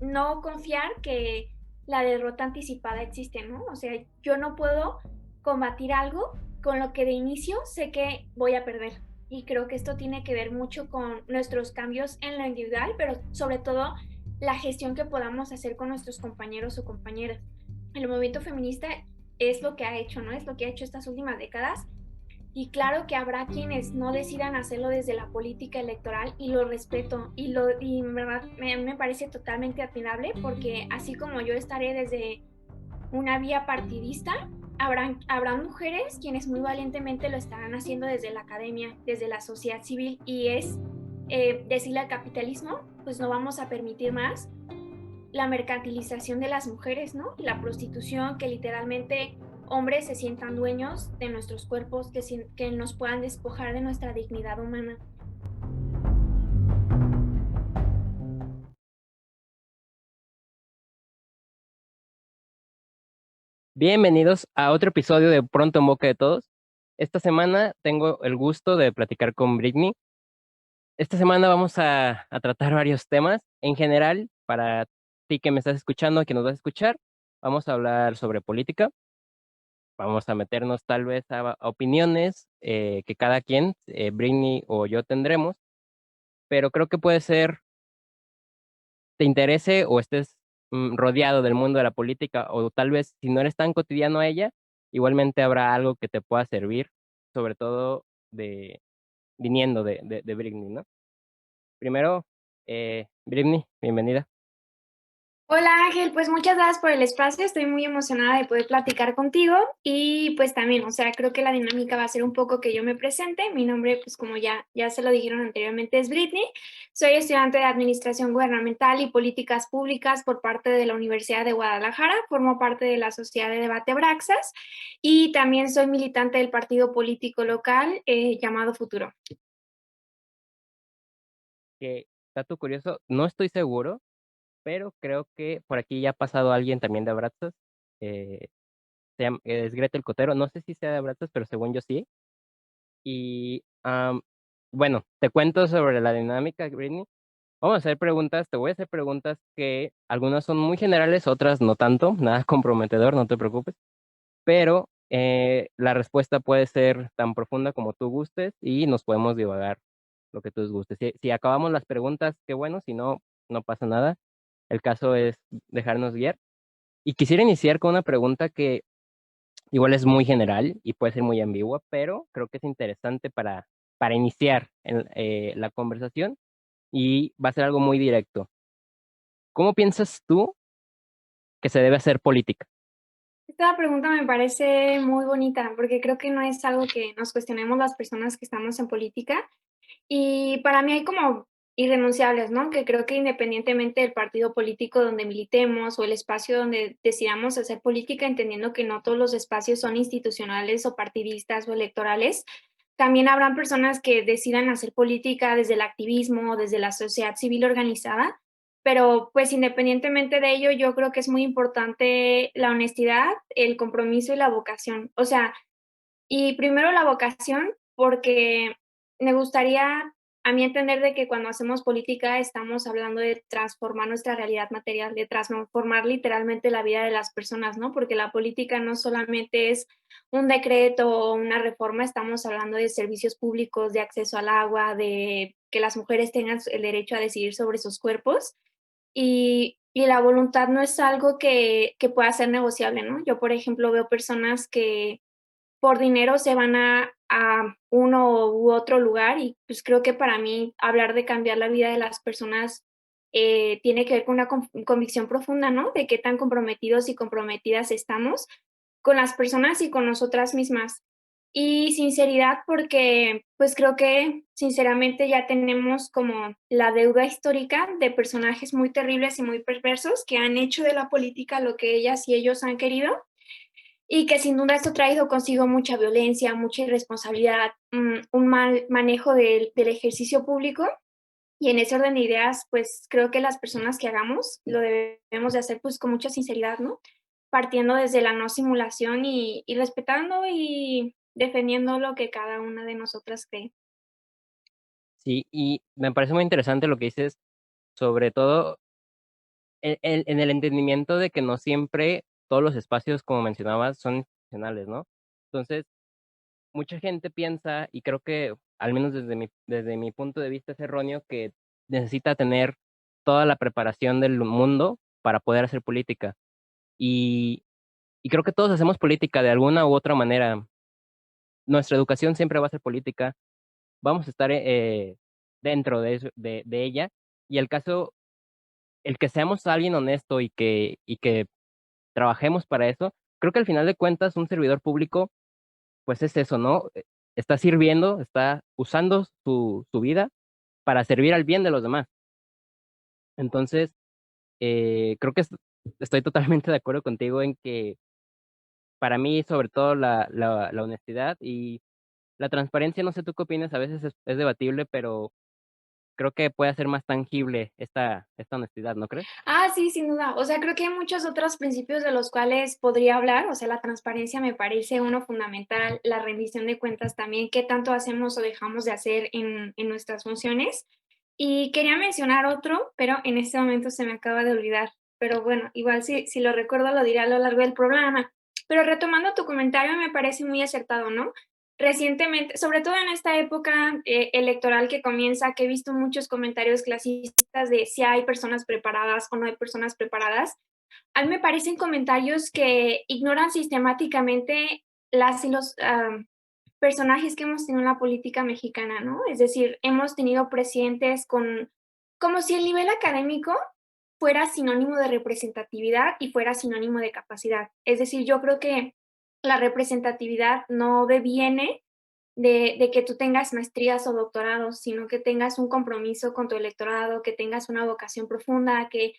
no confiar que la derrota anticipada existe, ¿no? O sea, yo no puedo combatir algo con lo que de inicio sé que voy a perder. Y creo que esto tiene que ver mucho con nuestros cambios en lo individual, pero sobre todo la gestión que podamos hacer con nuestros compañeros o compañeras. El movimiento feminista es lo que ha hecho, ¿no? Es lo que ha hecho estas últimas décadas. Y claro que habrá quienes no decidan hacerlo desde la política electoral y lo respeto y en verdad me parece totalmente admirable porque así como yo estaré desde una vía partidista, habrán mujeres quienes muy valientemente lo estarán haciendo desde la academia, desde la sociedad civil y es decirle al capitalismo, pues no vamos a permitir más la mercantilización de las mujeres, ¿no? La prostitución, que literalmente hombres se sientan dueños de nuestros cuerpos, que nos puedan despojar de nuestra dignidad humana. Bienvenidos a otro episodio de Pronto en Boca de Todos. Esta semana tengo el gusto de platicar con Britney. Esta semana vamos a tratar varios temas. En general, para ti que me estás escuchando, que nos vas a escuchar, vamos a hablar sobre política. Vamos a meternos tal vez a opiniones que cada quien, Britney o yo, tendremos. Pero creo que puede ser, te interese o estés rodeado del mundo de la política, o tal vez si no eres tan cotidiano a ella, igualmente habrá algo que te pueda servir, sobre todo de viniendo de Britney, ¿no? Primero, Britney, bienvenida. Hola Ángel, pues muchas gracias por el espacio, estoy muy emocionada de poder platicar contigo y pues también, o sea, creo que la dinámica va a ser un poco que yo me presente, mi nombre pues como ya se lo dijeron anteriormente es Britney, soy estudiante de Administración Gubernamental y Políticas Públicas por parte de la Universidad de Guadalajara, formo parte de la Sociedad de Debate Braxas y también soy militante del partido político local llamado Futuro. Que dato curioso, no estoy seguro, pero creo que por aquí ya ha pasado alguien también de Abrazos. eh, es Gretel Cotero, no sé si sea de Abrazos, pero según yo sí. Y bueno, te cuento sobre la dinámica, Britney. Vamos a hacer preguntas, te voy a hacer preguntas que algunas son muy generales, otras no tanto, nada comprometedor, no te preocupes, pero la respuesta puede ser tan profunda como tú gustes y nos podemos divagar lo que tú gustes. Si acabamos las preguntas, qué bueno, si no, no pasa nada. El caso es dejarnos guiar. Y quisiera iniciar con una pregunta que igual es muy general y puede ser muy ambigua, pero creo que es interesante para iniciar la conversación y va a ser algo muy directo. ¿Cómo piensas tú que se debe hacer política? Esta pregunta me parece muy bonita porque creo que no es algo que nos cuestionemos las personas que estamos en política. Y para mí hay como irrenunciables, ¿no? Que creo que independientemente del partido político donde militemos o el espacio donde decidamos hacer política, entendiendo que no todos los espacios son institucionales o partidistas o electorales, también habrán personas que decidan hacer política desde el activismo, desde la sociedad civil organizada, pero pues independientemente de ello, yo creo que es muy importante la honestidad, el compromiso y la vocación. O sea, y primero la vocación, porque me gustaría, a mí entender de que cuando hacemos política estamos hablando de transformar nuestra realidad material, de transformar literalmente la vida de las personas, ¿no? Porque la política no solamente es un decreto o una reforma, estamos hablando de servicios públicos, de acceso al agua, de que las mujeres tengan el derecho a decidir sobre sus cuerpos. Y la voluntad no es algo que pueda ser negociable, ¿no? Yo, por ejemplo, veo personas que por dinero se van a uno u otro lugar y, pues, creo que para mí hablar de cambiar la vida de las personas, tiene que ver con una convicción profunda, ¿no? De qué tan comprometidos y comprometidas estamos con las personas y con nosotras mismas. Y sinceridad, porque, pues, creo que sinceramente ya tenemos como la deuda histórica de personajes muy terribles y muy perversos que han hecho de la política lo que ellas y ellos han querido. Y que sin duda esto ha traído consigo mucha violencia, mucha irresponsabilidad, un mal manejo del ejercicio público. Y en ese orden de ideas, pues creo que las personas que hagamos lo debemos de hacer pues con mucha sinceridad, ¿no? Partiendo desde la no simulación y respetando y defendiendo lo que cada una de nosotras cree. Sí, y me parece muy interesante lo que dices, sobre todo en el entendimiento de que no siempre todos los espacios, como mencionabas, son institucionales, ¿no? Entonces, mucha gente piensa, y creo que, al menos desde mi punto de vista, es erróneo, que necesita tener toda la preparación del mundo para poder hacer política. Y y creo que todos hacemos política de alguna u otra manera. Nuestra educación siempre va a ser política, vamos a estar, dentro de eso de ella, y el que seamos alguien honesto y que trabajemos para eso, creo que al final de cuentas un servidor público, pues es eso, ¿no? Está sirviendo, está usando su vida para servir al bien de los demás. Entonces, creo que estoy totalmente de acuerdo contigo en que para mí, sobre todo la honestidad y la transparencia, no sé tú qué opinas, a veces es debatible, pero creo que puede hacer más tangible esta honestidad, ¿no crees? Ah, sí, sin duda. O sea, creo que hay muchos otros principios de los cuales podría hablar. O sea, la transparencia me parece uno fundamental, la rendición de cuentas también, qué tanto hacemos o dejamos de hacer en nuestras funciones. Y quería mencionar otro, pero en este momento se me acaba de olvidar. Pero bueno, igual si lo recuerdo lo diré a lo largo del programa. Pero retomando tu comentario, me parece muy acertado, ¿no? Recientemente, sobre todo en esta época electoral que comienza, que he visto muchos comentarios clasistas de si hay personas preparadas o no hay personas preparadas, a mí me parecen comentarios que ignoran sistemáticamente las y los personajes que hemos tenido en la política mexicana, ¿no? Es decir, hemos tenido presidentes con, como si el nivel académico fuera sinónimo de representatividad y fuera sinónimo de capacidad. Es decir, yo creo que la representatividad no deviene de que tú tengas maestrías o doctorados, sino que tengas un compromiso con tu electorado, que tengas una vocación profunda, que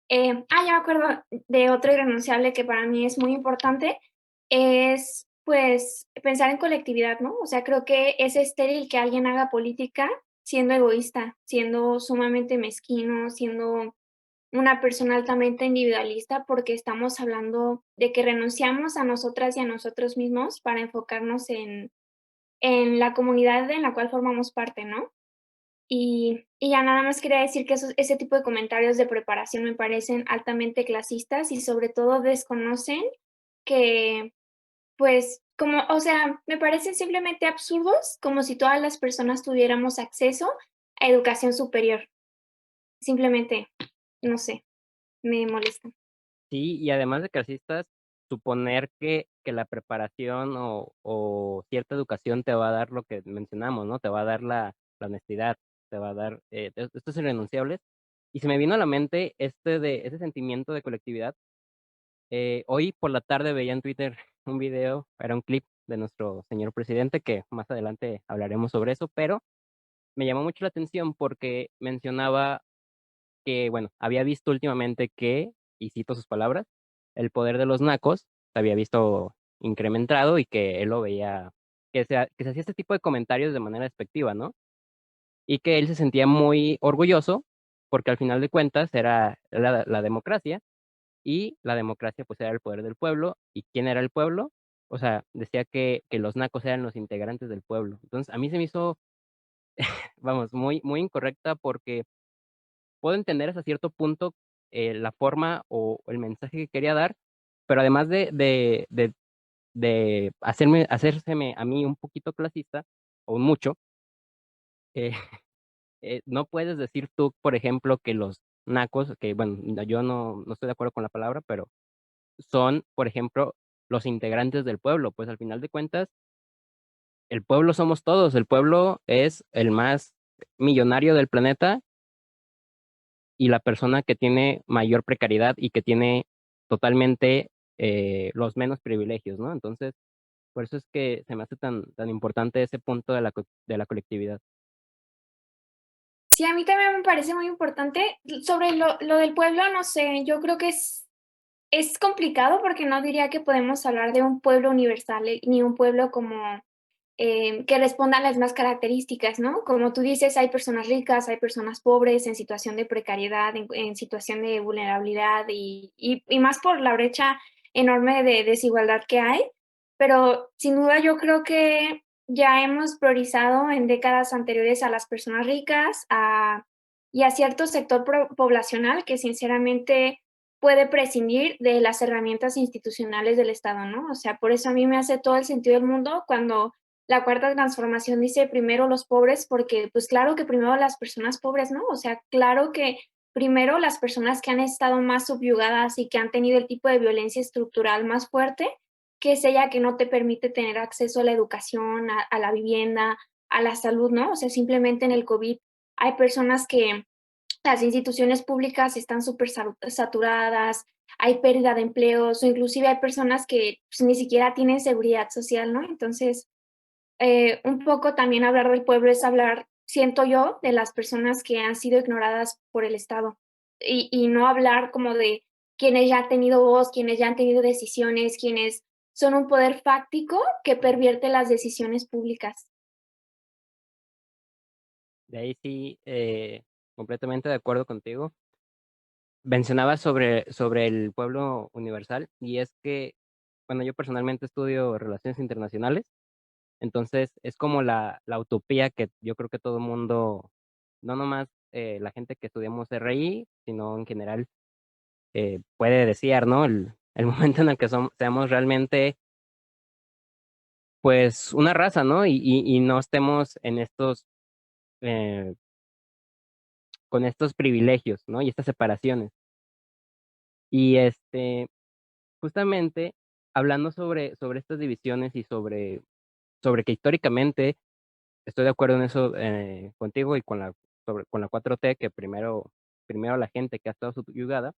ya me acuerdo de otro irrenunciable que para mí es muy importante, es, pues, pensar en colectividad, ¿no? O sea, creo que es estéril que alguien haga política siendo egoísta, siendo sumamente mezquino, siendo una persona altamente individualista, porque estamos hablando de que renunciamos a nosotras y a nosotros mismos para enfocarnos en la comunidad en la cual formamos parte, ¿no? Y ya nada más quería decir que ese tipo de comentarios de preparación me parecen altamente clasistas y sobre todo desconocen que, pues, como, o sea, me parecen simplemente absurdos, como si todas las personas tuviéramos acceso a educación superior. Simplemente, no sé, me molesta. Sí, y además de clasistas, suponer que la preparación o cierta educación te va a dar lo que mencionamos, ¿no? Te va a dar la honestidad, te va a dar, estos irrenunciables. Y se me vino a la mente ese sentimiento de colectividad. Hoy por la tarde veía en Twitter un video, era un clip de nuestro señor presidente, que más adelante hablaremos sobre eso, pero me llamó mucho la atención porque mencionaba que, bueno, había visto últimamente que, y cito sus palabras, el poder de los nacos se había visto incrementado y que él lo veía, que se hacía este tipo de comentarios de manera despectiva, ¿no? Y que él se sentía muy orgulloso porque al final de cuentas era la democracia y la democracia pues era el poder del pueblo. ¿Y quién era el pueblo? O sea, decía que los nacos eran los integrantes del pueblo. Entonces a mí se me hizo, vamos, muy, muy incorrecta porque puedo entender hasta cierto punto, la forma o el mensaje que quería dar, pero además de hacérseme a mí un poquito clasista, o un mucho, eh, no puedes decir tú, por ejemplo, que los nacos, que bueno, yo no estoy de acuerdo con la palabra, pero son, por ejemplo, los integrantes del pueblo, pues al final de cuentas, el pueblo somos todos, el pueblo es el más millonario del planeta y la persona que tiene mayor precariedad y que tiene totalmente, los menos privilegios, ¿no? Entonces, por eso es que se me hace tan importante ese punto de la colectividad. Sí, a mí también me parece muy importante. Sobre lo del pueblo, no sé, yo creo que es complicado porque no diría que podemos hablar de un pueblo universal, ni un pueblo como que responda a las más características, ¿no? Como tú dices, hay personas ricas, hay personas pobres en situación de precariedad, en situación de vulnerabilidad y más por la brecha enorme de desigualdad que hay. Pero sin duda yo creo que ya hemos priorizado en décadas anteriores a las personas ricas y a cierto sector poblacional que sinceramente puede prescindir de las herramientas institucionales del Estado, ¿no? O sea, por eso a mí me hace todo el sentido del mundo cuando la cuarta transformación dice primero los pobres, porque pues claro que primero las personas pobres, ¿no? O sea, claro que primero las personas que han estado más subyugadas y que han tenido el tipo de violencia estructural más fuerte, que es ella que no te permite tener acceso a la educación, a la vivienda, a la salud, ¿no? O sea, simplemente en el COVID hay personas que las instituciones públicas están súper saturadas, hay pérdida de empleos o inclusive hay personas que pues, ni siquiera tienen seguridad social, ¿no? Entonces, un poco también hablar del pueblo es hablar, siento yo, de las personas que han sido ignoradas por el Estado y no hablar como de quienes ya han tenido voz, quienes ya han tenido decisiones, quienes son un poder fáctico que pervierte las decisiones públicas. De ahí sí, completamente de acuerdo contigo. Mencionabas sobre el pueblo universal, y es que, bueno, yo personalmente estudio relaciones internacionales, entonces es como la utopía que yo creo que todo el mundo, no nomás la gente que estudiamos RI, sino en general puede desear, ¿no? El momento en el que seamos realmente, pues, una raza, ¿no? Y no estemos en eh, con estos privilegios, ¿no? Y estas separaciones. Y justamente hablando sobre estas divisiones y sobre que históricamente estoy de acuerdo en eso contigo y con la 4T, que primero la gente que ha estado subyugada.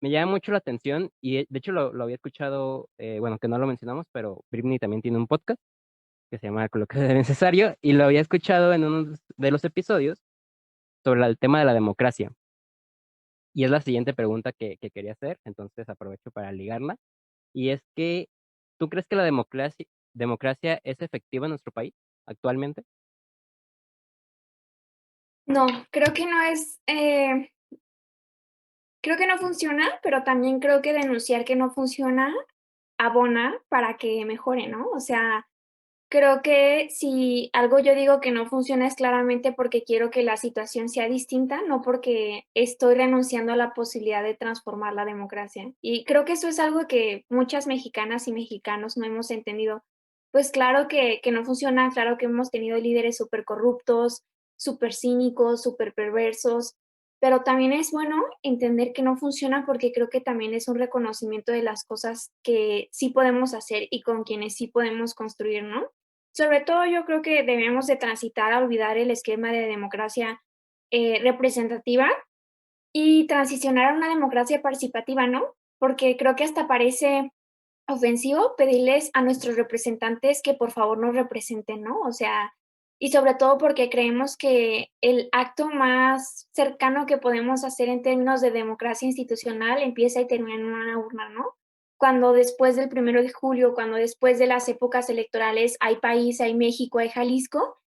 Me llama mucho la atención y de hecho lo había escuchado, bueno, que no lo mencionamos, pero Britney también tiene un podcast que se llama Lo que es necesario, y lo había escuchado en uno de los episodios sobre el tema de la democracia. Y es la siguiente pregunta que quería hacer, entonces aprovecho para ligarla. Y es que, ¿tú crees que la democracia es efectiva en nuestro país actualmente? No, creo que no es, creo que no funciona, pero también creo que denunciar que no funciona abona para que mejore, ¿no? O sea, creo que si algo yo digo que no funciona es claramente porque quiero que la situación sea distinta, no porque estoy renunciando a la posibilidad de transformar la democracia. Y creo que eso es algo que muchas mexicanas y mexicanos no hemos entendido. Pues claro que no funciona, claro que hemos tenido líderes súper corruptos, súper cínicos, súper perversos, pero también es bueno entender que no funciona porque creo que también es un reconocimiento de las cosas que sí podemos hacer y con quienes sí podemos construir, ¿no? Sobre todo, yo creo que debemos de transitar a olvidar el esquema de democracia, representativa y transicionar a una democracia participativa, ¿no? Porque creo que hasta parece ofensivo pedirles a nuestros representantes que por favor nos representen, ¿no? O sea, y sobre todo porque creemos que el acto más cercano que podemos hacer en términos de democracia institucional empieza y termina en una urna, ¿no? Cuando después del 1 de julio, cuando después de las épocas electorales hay país, hay México, hay Jalisco,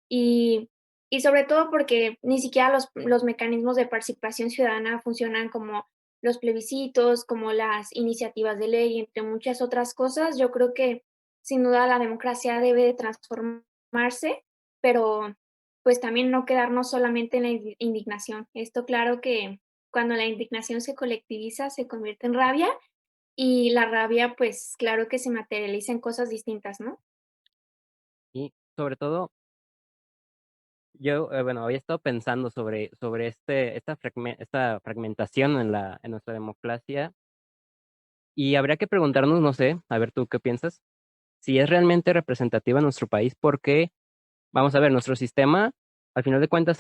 y, y sobre todo porque ni siquiera los mecanismos de participación ciudadana funcionan como los plebiscitos, como las iniciativas de ley, entre muchas otras cosas. Yo creo que sin duda la democracia debe de transformarse, pero pues también no quedarnos solamente en la indignación. Esto claro que cuando la indignación se colectiviza se convierte en rabia y la rabia pues claro que se materializa en cosas distintas, ¿no? Y sobre todo, yo, bueno, había estado pensando sobre esta fragmentación en nuestra democracia, y habría que preguntarnos, no sé, a ver tú qué piensas, si es realmente representativa en nuestro país, porque, vamos a ver, nuestro sistema, al final de cuentas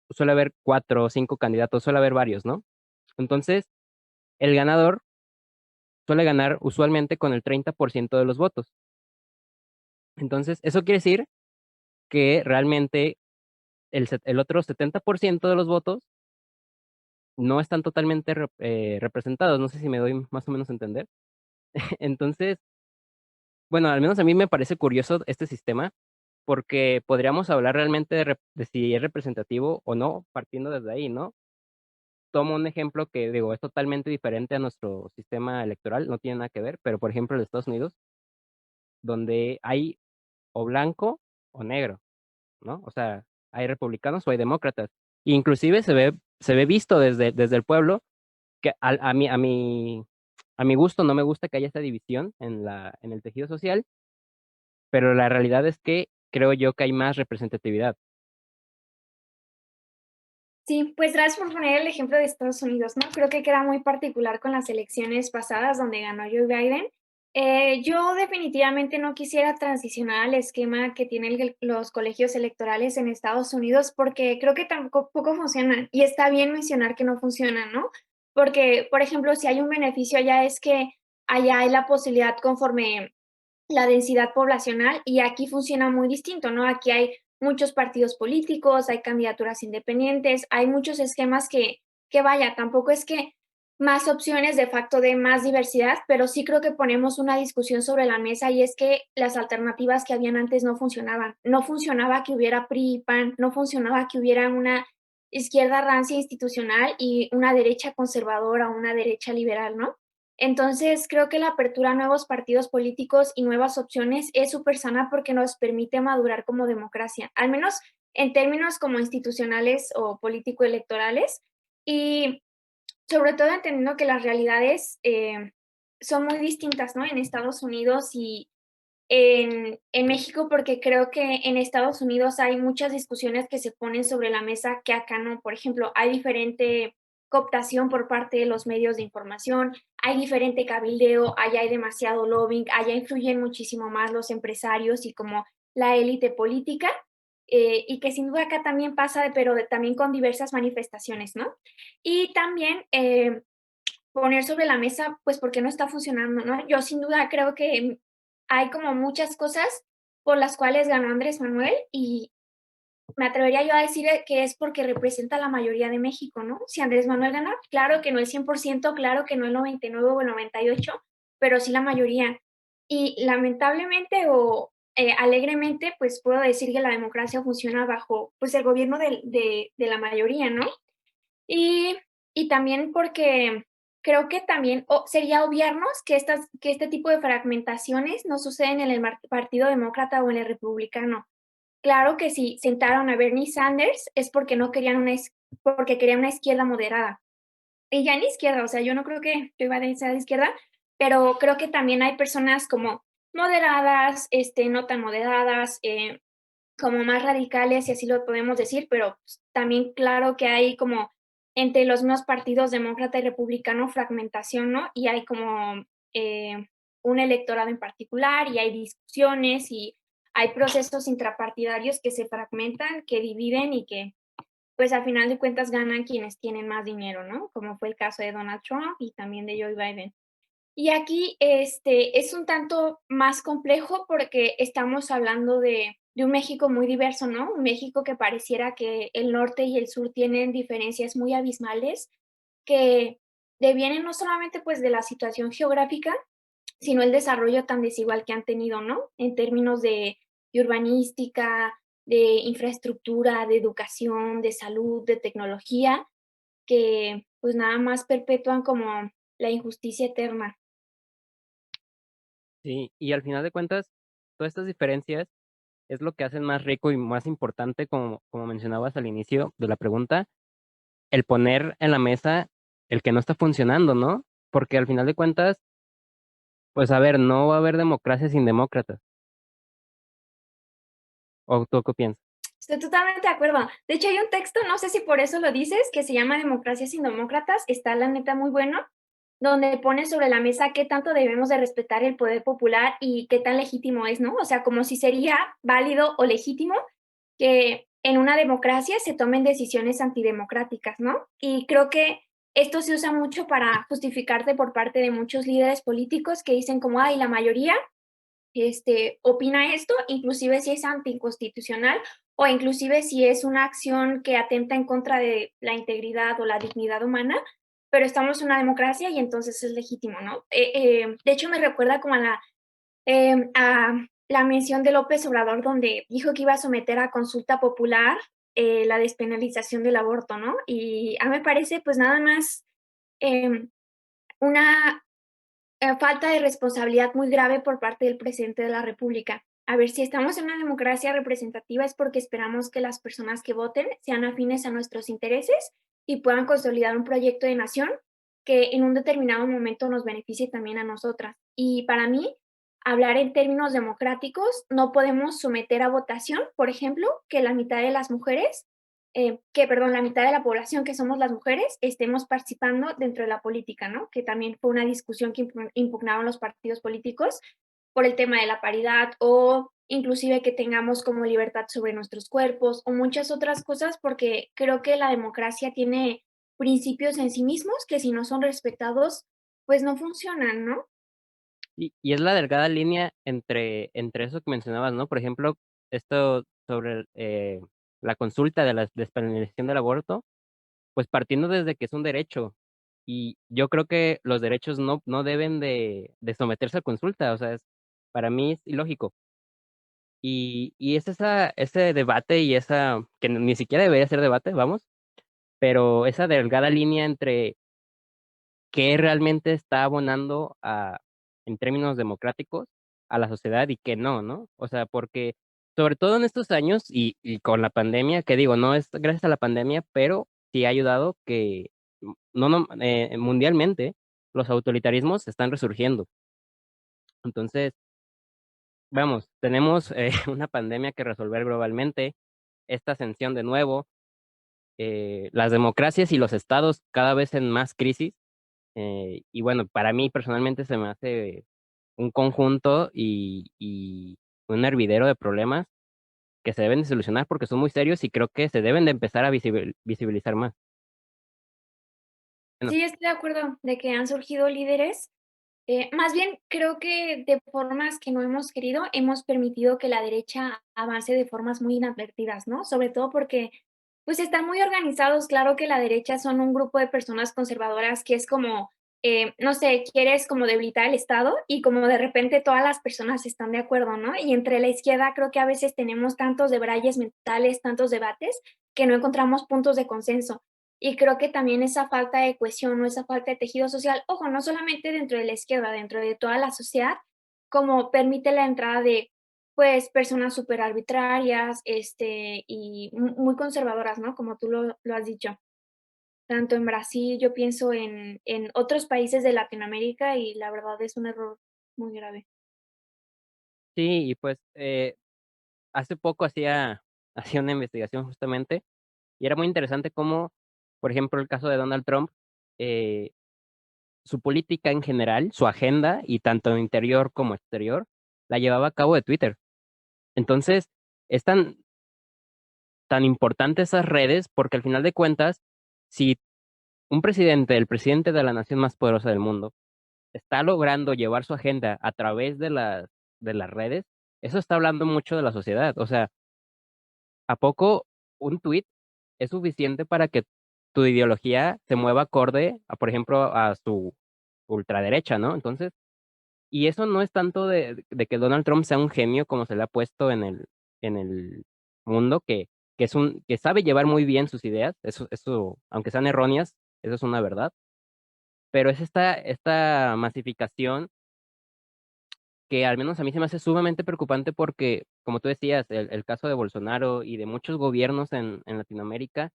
suele haber 4 o 5 candidatos, suele haber varios, ¿no? Entonces, el ganador suele ganar usualmente con el 30% de los votos. Entonces, eso quiere decir que realmente el otro 70% de los votos no están totalmente representados. No sé si me doy más o menos a entender. Entonces, bueno, al menos a mí me parece curioso este sistema, porque podríamos hablar realmente de si es representativo o no, partiendo desde ahí, ¿no? Tomo un ejemplo que digo, es totalmente diferente a nuestro sistema electoral, no tiene nada que ver, pero por ejemplo en Estados Unidos, donde hay o blanco o negro, ¿no? O sea, hay republicanos o hay demócratas. Inclusive se ve visto desde el pueblo que a mi gusto no me gusta que haya esta división en el tejido social, pero la realidad es que creo yo que hay más representatividad. Sí, pues gracias por poner el ejemplo de Estados Unidos, ¿no? Creo que queda muy particular con las elecciones pasadas donde ganó Joe Biden. Yo definitivamente no quisiera transicionar al esquema que tienen los colegios electorales en Estados Unidos porque creo que tampoco funcionan y está bien mencionar que no funcionan, ¿no? Porque, por ejemplo, si hay un beneficio allá es que allá hay la posibilidad conforme la densidad poblacional y aquí funciona muy distinto, ¿no? Aquí hay muchos partidos políticos, hay candidaturas independientes, hay muchos esquemas que vaya, tampoco es que más opciones de facto de más diversidad, pero sí creo que ponemos una discusión sobre la mesa y es que las alternativas que habían antes no funcionaban. No funcionaba que hubiera PRI y PAN, no funcionaba que hubiera una izquierda rancia institucional y una derecha conservadora o una derecha liberal, ¿no? Entonces, creo que la apertura a nuevos partidos políticos y nuevas opciones es súper sana porque nos permite madurar como democracia, al menos en términos como institucionales o político-electorales, y sobre todo entendiendo que las realidades son muy distintas, ¿no? En Estados Unidos y en México, porque creo que en Estados Unidos hay muchas discusiones que se ponen sobre la mesa que acá no. Por ejemplo, hay diferente cooptación por parte de los medios de información, hay diferente cabildeo, allá hay demasiado lobbying, allá influyen muchísimo más los empresarios y como la élite política, y que sin duda acá también pasa, pero también con diversas manifestaciones, ¿no? Y también poner sobre la mesa, pues, por qué no está funcionando, ¿no? Yo sin duda creo que hay como muchas cosas por las cuales ganó Andrés Manuel y me atrevería yo a decir que es porque representa a la mayoría de México, ¿no? Si Andrés Manuel gana, claro que no el 100%, claro que no el 99 o el 98, pero sí la mayoría. Y lamentablemente o alegremente, pues puedo decir que la democracia funciona bajo pues el gobierno de la mayoría, ¿no? Y y también porque creo que también sería obviarnos que este tipo de fragmentaciones no suceden en el Partido Demócrata o en el Republicano. Claro que si sentaron a Bernie Sanders es porque no querían porque querían una izquierda moderada. Y ya en izquierda, o sea, yo no creo que Joe Biden sea de izquierda, pero creo que también hay personas como moderadas, no tan moderadas, como más radicales, si así lo podemos decir, pero pues, también claro que hay como entre los mismos partidos demócrata y republicano fragmentación, ¿no? Y hay como un electorado en particular y hay discusiones y hay procesos intrapartidarios que se fragmentan, que dividen y que pues al final de cuentas ganan quienes tienen más dinero, ¿no? Como fue el caso de Donald Trump y también de Joe Biden. Y aquí, es un tanto más complejo porque estamos hablando de un México muy diverso, ¿no? Un México que pareciera que el norte y el sur tienen diferencias muy abismales, que devienen no solamente, pues, de la situación geográfica, sino el desarrollo tan desigual que han tenido, ¿no? En términos de urbanística, de infraestructura, de educación, de salud, de tecnología, que, pues, nada más perpetúan como la injusticia eterna. Sí, y al final de cuentas, todas estas diferencias es lo que hacen más rico y más importante, como mencionabas al inicio de la pregunta, el poner en la mesa el que no está funcionando, ¿no? Porque al final de cuentas, pues, a ver, no va a haber democracia sin demócratas, ¿o tú qué piensas? Estoy totalmente de acuerdo. De hecho, hay un texto, no sé si por eso lo dices, que se llama Democracia sin demócratas, está la neta muy bueno, donde pone sobre la mesa qué tanto debemos de respetar el poder popular y qué tan legítimo es, ¿no? O sea, como si sería válido o legítimo que en una democracia se tomen decisiones antidemocráticas, ¿no? Y creo que esto se usa mucho para justificarte por parte de muchos líderes políticos que dicen como, ay, la mayoría opina esto, inclusive si es anticonstitucional o inclusive si es una acción que atenta en contra de la integridad o la dignidad humana, pero estamos en una democracia y entonces es legítimo, ¿no? De hecho, me recuerda como a la mención de López Obrador, donde dijo que iba a someter a consulta popular la despenalización del aborto, ¿no? Y a mí me parece, pues nada más em, una falta de responsabilidad muy grave por parte del presidente de la República. A ver, si estamos en una democracia representativa es porque esperamos que las personas que voten sean afines a nuestros intereses y puedan consolidar un proyecto de nación que en un determinado momento nos beneficie también a nosotras. Y para mí, hablar en términos democráticos, no podemos someter a votación, por ejemplo, que la mitad de las mujeres, que perdón, la mitad de la población que somos las mujeres estemos participando dentro de la política, ¿no? Que también fue una discusión que impugnaron los partidos políticos por el tema de la paridad o inclusive que tengamos como libertad sobre nuestros cuerpos o muchas otras cosas, porque creo que la democracia tiene principios en sí mismos que si no son respetados, pues no funcionan, ¿no? Y es la delgada línea entre eso que mencionabas, ¿no? Por ejemplo, esto sobre, la consulta de la despenalización del aborto, pues partiendo desde que es un derecho, y yo creo que los derechos no deben de someterse a consulta, o sea, para mí es ilógico. Y es ese debate y esa que ni siquiera debería ser debate, vamos, pero esa delgada línea entre qué realmente está abonando en términos democráticos a la sociedad y qué no, ¿no? O sea, porque sobre todo en estos años y con la pandemia, que digo, no es gracias a la pandemia, pero sí ha ayudado que mundialmente los autoritarismos están resurgiendo. Entonces, vamos, tenemos una pandemia que resolver globalmente, esta ascensión de nuevo, las democracias y los estados cada vez en más crisis. Y bueno, para mí personalmente se me hace un conjunto y un hervidero de problemas que se deben de solucionar porque son muy serios y creo que se deben de empezar a visibilizar más. Bueno, Sí, estoy de acuerdo de que han surgido líderes. Más bien, creo que de formas que no hemos querido, hemos permitido que la derecha avance de formas muy inadvertidas, ¿no? Sobre todo porque, pues, están muy organizados. Claro que la derecha son un grupo de personas conservadoras que es como, no sé, quieres como debilitar el Estado y como de repente todas las personas están de acuerdo, ¿no? Y entre la izquierda creo que a veces tenemos tantos debrayes mentales, tantos debates, que no encontramos puntos de consenso. Y creo que también esa falta de cohesión o esa falta de tejido social, ojo, no solamente dentro de la izquierda, dentro de toda la sociedad, como permite la entrada de, pues, personas súper arbitrarias, y muy conservadoras, ¿no? Como tú lo has dicho. Tanto en Brasil, yo pienso en otros países de Latinoamérica y la verdad es un error muy grave. sí, y pues hace poco hacía una investigación justamente y era muy interesante cómo, por ejemplo, el caso de Donald Trump, eh, su política en general, su agenda, y tanto interior como exterior, la llevaba a cabo de Twitter. Entonces, es tan importante esas redes porque al final de cuentas, si un presidente, el presidente de la nación más poderosa del mundo, está logrando llevar su agenda a través de las redes, eso está hablando mucho de la sociedad. O sea, ¿a poco un tweet es suficiente para que tu ideología se mueva acorde a, por ejemplo, a su ultraderecha, ¿no? Entonces, y eso no es tanto de que Donald Trump sea un genio como se le ha puesto en el mundo, que sabe llevar muy bien sus ideas, eso, aunque sean erróneas, eso es una verdad, pero es esta masificación que al menos a mí se me hace sumamente preocupante porque, como tú decías, el caso de Bolsonaro y de muchos gobiernos en Latinoamérica,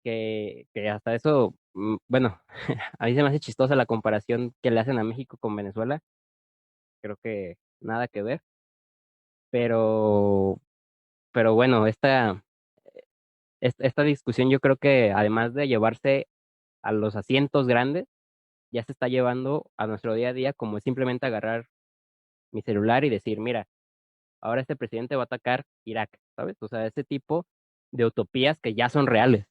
que hasta eso, bueno, a mí se me hace chistosa la comparación que le hacen a México con Venezuela, creo que nada que ver. Pero pero bueno, esta discusión yo creo que además de llevarse a los asientos grandes, ya se está llevando a nuestro día a día, como es simplemente agarrar mi celular y decir: "Mira, ahora este presidente va a atacar Irak", ¿sabes? O sea, ese tipo de utopías que ya son reales.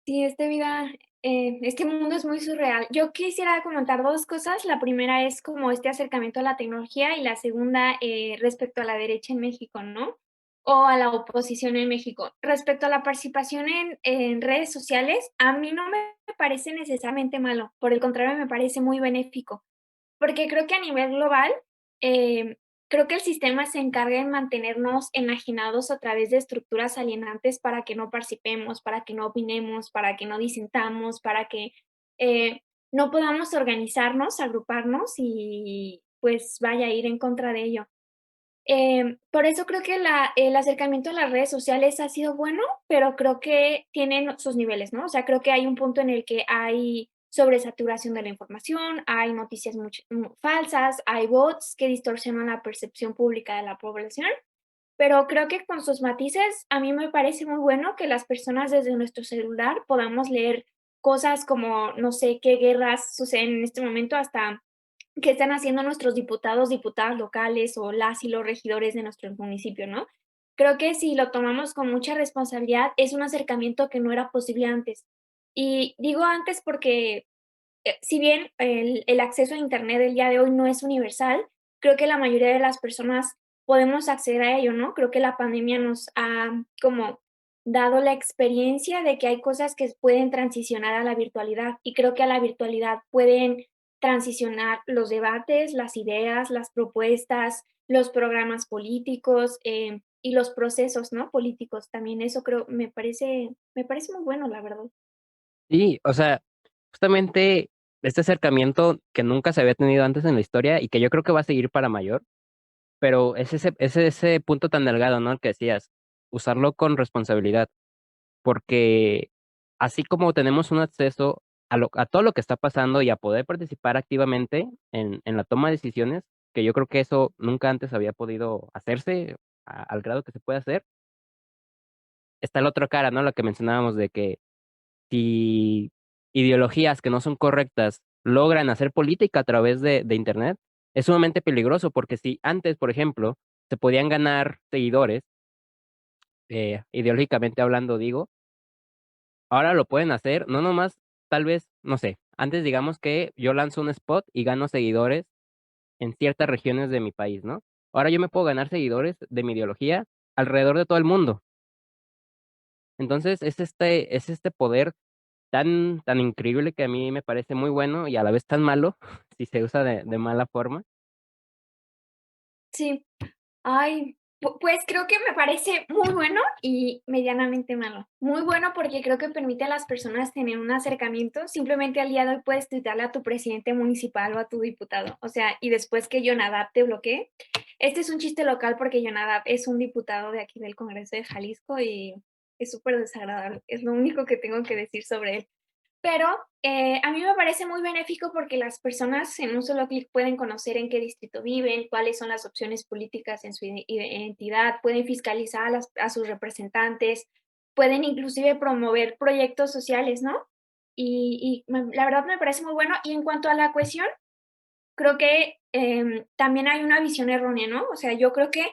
Sí, este mundo es muy surreal. Yo quisiera comentar 2 cosas. La primera es como este acercamiento a la tecnología y la segunda, respecto a la derecha en México, ¿no? O a la oposición en México. Respecto a la participación en redes sociales, a mí no me parece necesariamente malo, por el contrario, me parece muy benéfico. Porque creo que a nivel global, em, creo que el sistema se encarga de mantenernos enajenados a través de estructuras alienantes para que no participemos, para que no opinemos, para que no disintamos, para que, no podamos organizarnos, agruparnos y, pues, vaya, ir en contra de ello. Por eso creo que el acercamiento a las redes sociales ha sido bueno, pero creo que tienen sus niveles, ¿no? O sea, creo que hay un punto en el que hay sobresaturación de la información, hay noticias falsas, hay bots que distorsionan la percepción pública de la población, pero creo que con sus matices, a mí me parece muy bueno que las personas desde nuestro celular podamos leer cosas como, no sé, qué guerras suceden en este momento, hasta qué están haciendo nuestros diputados, diputadas locales o las y los regidores de nuestro municipio, ¿no? Creo que si lo tomamos con mucha responsabilidad, es un acercamiento que no era posible antes. Y digo antes porque si bien el acceso a Internet el día de hoy no es universal, creo que la mayoría de las personas podemos acceder a ello, ¿no? Creo que la pandemia nos ha como dado la experiencia de que hay cosas que pueden transicionar a la virtualidad y creo que a la virtualidad pueden transicionar los debates, las ideas, las propuestas, los programas políticos y los procesos, ¿no? Políticos también. Eso creo, me parece muy bueno, la verdad. Sí, o sea, justamente este acercamiento que nunca se había tenido antes en la historia y que yo creo que va a seguir para mayor, pero es ese punto tan delgado, ¿no? El que decías, usarlo con responsabilidad, porque así como tenemos un acceso a todo lo que está pasando y a poder participar activamente en la toma de decisiones, que yo creo que eso nunca antes había podido hacerse al grado que se puede hacer, está la otra cara, ¿no? Lo que mencionábamos de que si ideologías que no son correctas logran hacer política a través de Internet, es sumamente peligroso, porque si antes, por ejemplo, se podían ganar seguidores, ideológicamente hablando, digo, ahora lo pueden hacer, no nomás, tal vez, no sé, antes digamos que yo lanzo un spot y gano seguidores en ciertas regiones de mi país, ¿no? Ahora yo me puedo ganar seguidores de mi ideología alrededor de todo el mundo. Entonces, es este poder tan increíble que a mí me parece muy bueno y a la vez tan malo, si se usa de mala forma. Sí. Ay, pues creo que me parece muy bueno y medianamente malo. Muy bueno porque creo que permite a las personas tener un acercamiento. Simplemente al día de hoy puedes tuitearle a tu presidente municipal o a tu diputado. O sea, y después que Jonadab te bloquee. Este es un chiste local porque Jonadab es un diputado de aquí del Congreso de Jalisco y es súper desagradable. Es lo único que tengo que decir sobre él. Pero a mí me parece muy benéfico porque las personas en un solo clic pueden conocer en qué distrito viven, cuáles son las opciones políticas en su entidad, pueden fiscalizar a sus representantes, pueden inclusive promover proyectos sociales, ¿no? La verdad me parece muy bueno. Y en cuanto a la cohesión, creo que también hay una visión errónea, ¿no? O sea, yo creo que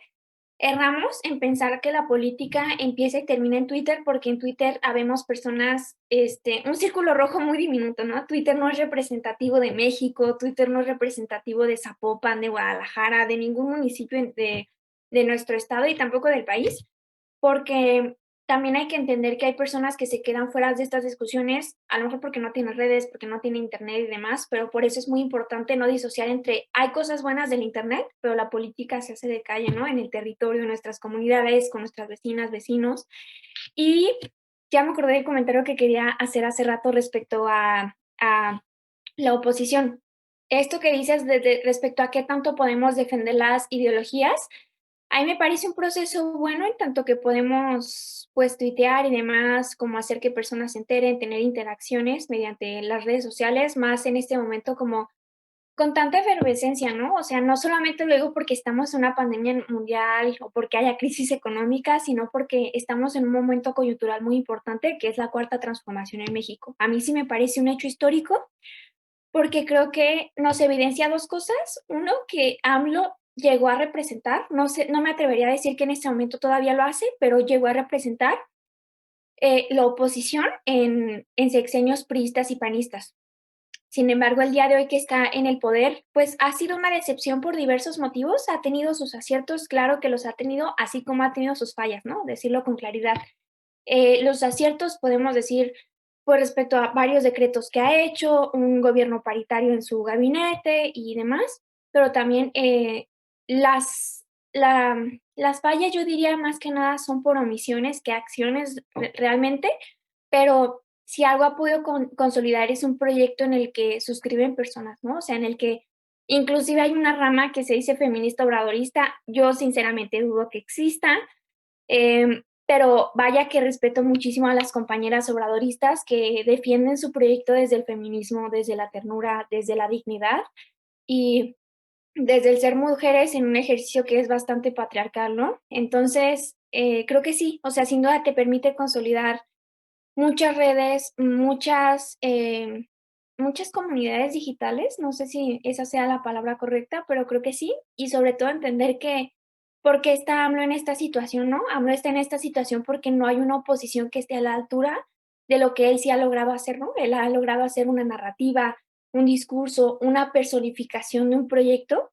erramos en pensar que la política empieza y termina en Twitter, porque en Twitter habemos personas, un círculo rojo muy diminuto, ¿no? Twitter no es representativo de México, Twitter no es representativo de Zapopan, de Guadalajara, de ningún municipio de nuestro estado y tampoco del país, porque también hay que entender que hay personas que se quedan fuera de estas discusiones, a lo mejor porque no tienen redes, porque no tienen internet y demás, pero por eso es muy importante no disociar entre hay cosas buenas del internet, pero la política se hace de calle, ¿no? En el territorio, en nuestras comunidades, con nuestras vecinas, vecinos. Y ya me acordé del comentario que quería hacer hace rato respecto a la oposición. Esto que dices respecto a qué tanto podemos defender las ideologías, a mí me parece un proceso bueno en tanto que podemos, pues, tuitear y demás, como hacer que personas se enteren, tener interacciones mediante las redes sociales, más en este momento como con tanta efervescencia, ¿no? O sea, no solamente lo digo porque estamos en una pandemia mundial o porque haya crisis económica, sino porque estamos en un momento coyuntural muy importante, que es la cuarta transformación en México. A mí sí me parece un hecho histórico porque creo que nos evidencia 2 cosas. Uno, que AMLO llegó a representar, no sé, no me atrevería a decir que en este momento todavía lo hace, pero llegó a representar, la oposición en sexenios priistas y panistas. Sin embargo, el día de hoy que está en el poder, pues ha sido una decepción por diversos motivos. Ha tenido sus aciertos, claro que los ha tenido, así como ha tenido sus fallas, ¿no? Decirlo con claridad. Los aciertos podemos decir, pues respecto a varios decretos que ha hecho, un gobierno paritario en su gabinete y demás, pero también la, las fallas yo diría más que nada son por omisiones que acciones realmente, pero si algo ha podido consolidar es un proyecto en el que suscriben personas, ¿no? O sea, en el que Inclusive hay una rama que se dice feminista obradorista, yo sinceramente dudo que exista, pero vaya que respeto muchísimo a las compañeras obradoristas que defienden su proyecto desde el feminismo, desde la ternura, desde la dignidad y desde el ser mujeres en un ejercicio que es bastante patriarcal, ¿no? Entonces, creo que sí, o sea, sin duda te permite consolidar muchas redes, muchas comunidades digitales, no sé si esa sea la palabra correcta, pero creo que sí, y sobre todo entender que, ¿por qué está AMLO en esta situación, no? AMLO está en esta situación porque no hay una oposición que esté a la altura de lo que él sí ha logrado hacer, ¿no? Él ha logrado hacer una narrativa, un discurso, una personificación de un proyecto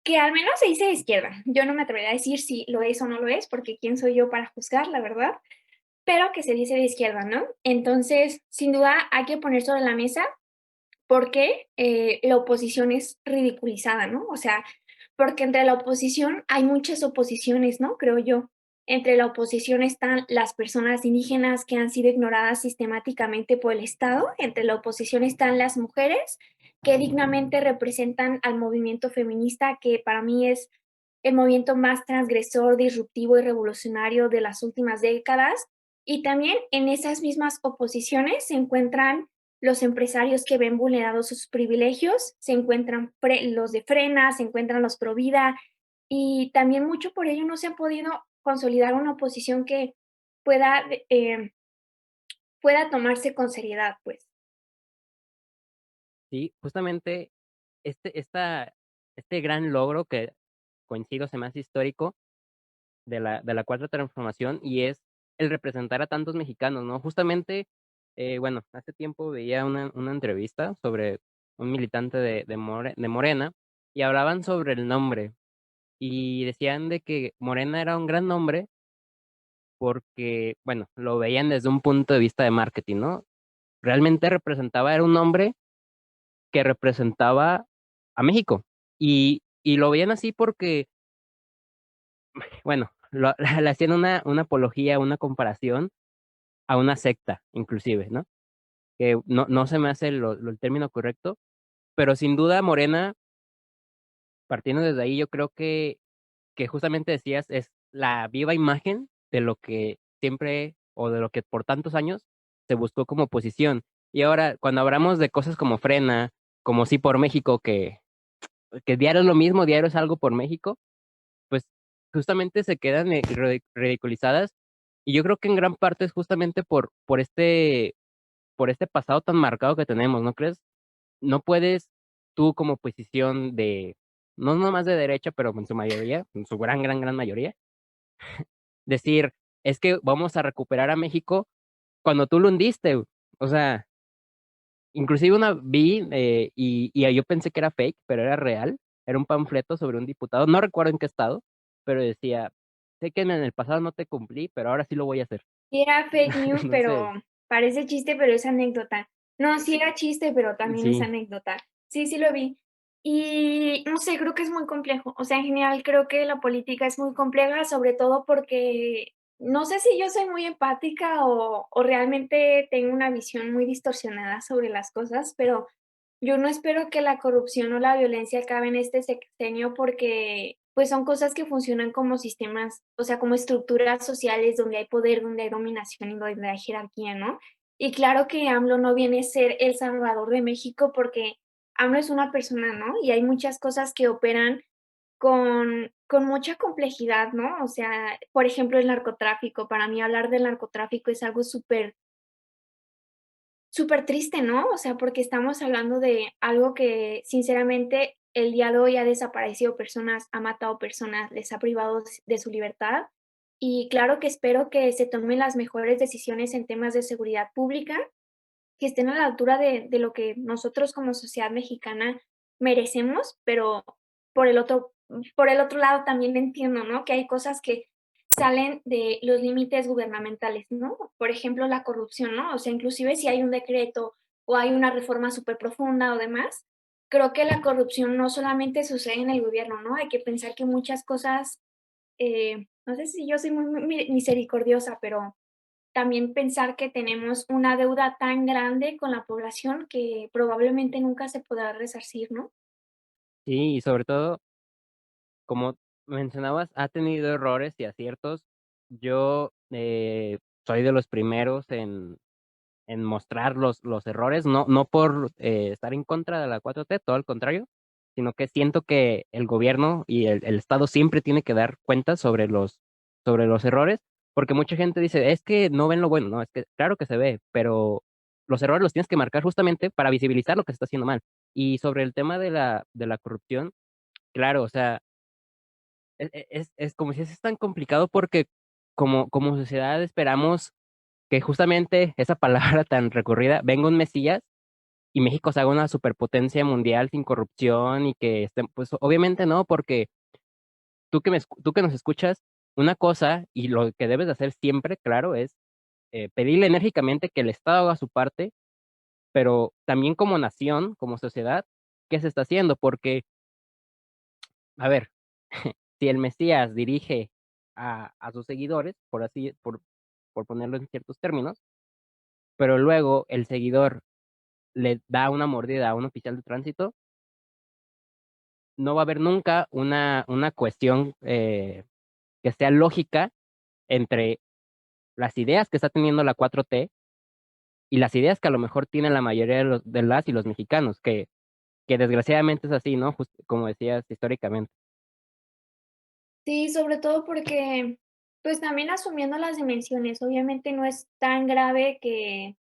que al menos se dice de izquierda. Yo no me atrevería a decir si lo es o no lo es, porque quién soy yo para juzgar, la verdad, pero que se dice de izquierda, ¿no? Entonces, sin duda hay que poner sobre la mesa por qué la oposición es ridiculizada, ¿no? O sea, porque entre la oposición hay muchas oposiciones, ¿no? Creo yo. Entre la oposición están las personas indígenas que han sido ignoradas sistemáticamente por el Estado, entre la oposición están las mujeres que dignamente representan al movimiento feminista, que para mí es el movimiento más transgresor, disruptivo y revolucionario de las últimas décadas. Y también en esas mismas oposiciones se encuentran los empresarios que ven vulnerados sus privilegios, se encuentran los de Frena, se encuentran los Provida, y también mucho por ello no se ha podido consolidar una oposición que pueda, pueda tomarse con seriedad, pues. Sí, justamente este esta este gran logro que coincido, se me hace histórico de la Cuarta Transformación, y es el representar a tantos mexicanos, ¿no? Justamente, bueno, hace tiempo veía una entrevista sobre un militante de Morena, y hablaban sobre el nombre, y decían de que Morena era un gran nombre porque, bueno, lo veían desde un punto de vista de marketing, ¿no? Realmente representaba era un nombre que representaba a México, y lo veían así porque, bueno, lo le hacían una apología, una comparación a una secta, inclusive, ¿no? Que no se me hace el término correcto, pero sin duda Morena, partiendo desde ahí, yo creo que justamente decías, es la viva imagen de lo que siempre, o de lo que por tantos años se buscó como oposición. Y ahora, cuando hablamos de cosas como Frena, como Sí por México, que diario es lo mismo, diario es algo por México, pues, justamente se quedan, ridiculizadas, y yo creo que en gran parte es justamente por este pasado tan marcado que tenemos, ¿no crees? No puedes tú como posición de, no nomás de derecha, pero en su mayoría, en su gran, gran, gran mayoría, decir: "Es que vamos a recuperar a México", cuando tú lo hundiste. O sea, inclusive una vi, y yo pensé que era fake, pero era real. Era un panfleto sobre un diputado, no recuerdo en qué estado, pero decía: "Sé que en el pasado no te cumplí, pero ahora sí lo voy a hacer". Sí era fake news, Entonces, pero parece chiste, pero es anécdota. No, sí era chiste, pero también es sí, anécdota. Sí, sí lo vi. Y no sé, creo que es muy complejo. O sea, en general creo que la política es muy compleja, sobre todo porque no sé si yo soy muy empática o realmente tengo una visión muy distorsionada sobre las cosas, pero yo no espero que la corrupción o la violencia acabe en este sexenio porque, pues, son cosas que funcionan como sistemas, o sea, como estructuras sociales donde hay poder, donde hay dominación y donde hay jerarquía, ¿no? Y claro que AMLO no viene a ser el salvador de México porque AMLO es una persona, ¿no? Y hay muchas cosas que operan con mucha complejidad, ¿no? O sea, por ejemplo, el narcotráfico. Para mí hablar del narcotráfico es algo súper súper triste, ¿no? O sea, porque estamos hablando de algo que, sinceramente, el día de hoy ha desaparecido personas, ha matado personas, les ha privado de su libertad. Y claro que espero que se tomen las mejores decisiones en temas de seguridad pública, que estén a la altura de lo que nosotros como sociedad mexicana merecemos, pero por el otro lado también entiendo, ¿no? Que hay cosas que salen de los límites gubernamentales, ¿no? Por ejemplo, la corrupción, ¿no? O sea, inclusive si hay un decreto o hay una reforma súper profunda o demás, creo que la corrupción no solamente sucede en el gobierno, ¿no? Hay que pensar que muchas cosas, no sé si yo soy muy misericordiosa, pero también pensar que tenemos una deuda tan grande con la población que probablemente nunca se podrá resarcir, ¿no? Sí, y sobre todo, como mencionabas, ha tenido errores y aciertos. Yo, soy de los primeros en mostrar los errores, no por, estar en contra de la 4T, todo al contrario, sino que siento que el gobierno y el Estado siempre tiene que dar cuentas sobre los errores, porque mucha gente dice: "Es que no ven lo bueno", no, es que claro que se ve, pero los errores los tienes que marcar justamente para visibilizar lo que se está haciendo mal. Y sobre el tema de la corrupción, claro, o sea, es como si es tan complicado porque como sociedad esperamos que justamente esa palabra tan recurrida, venga un mesías y México se haga una superpotencia mundial sin corrupción y que estén, pues, obviamente no, porque tú que nos escuchas, una cosa, y lo que debes de hacer siempre, claro, es, pedirle enérgicamente que el Estado haga su parte, pero también como nación, como sociedad, ¿qué se está haciendo? Porque, a ver, si el mesías dirige a sus seguidores, por ponerlo en ciertos términos, pero luego el seguidor le da una mordida a un oficial de tránsito, no va a haber nunca una cuestión, que sea lógica entre las ideas que está teniendo la 4T y las ideas que a lo mejor tienen la mayoría de las y los mexicanos, que desgraciadamente es así, ¿no? Como decías históricamente. Sí, sobre todo porque, pues, también asumiendo las dimensiones, obviamente no es tan grave que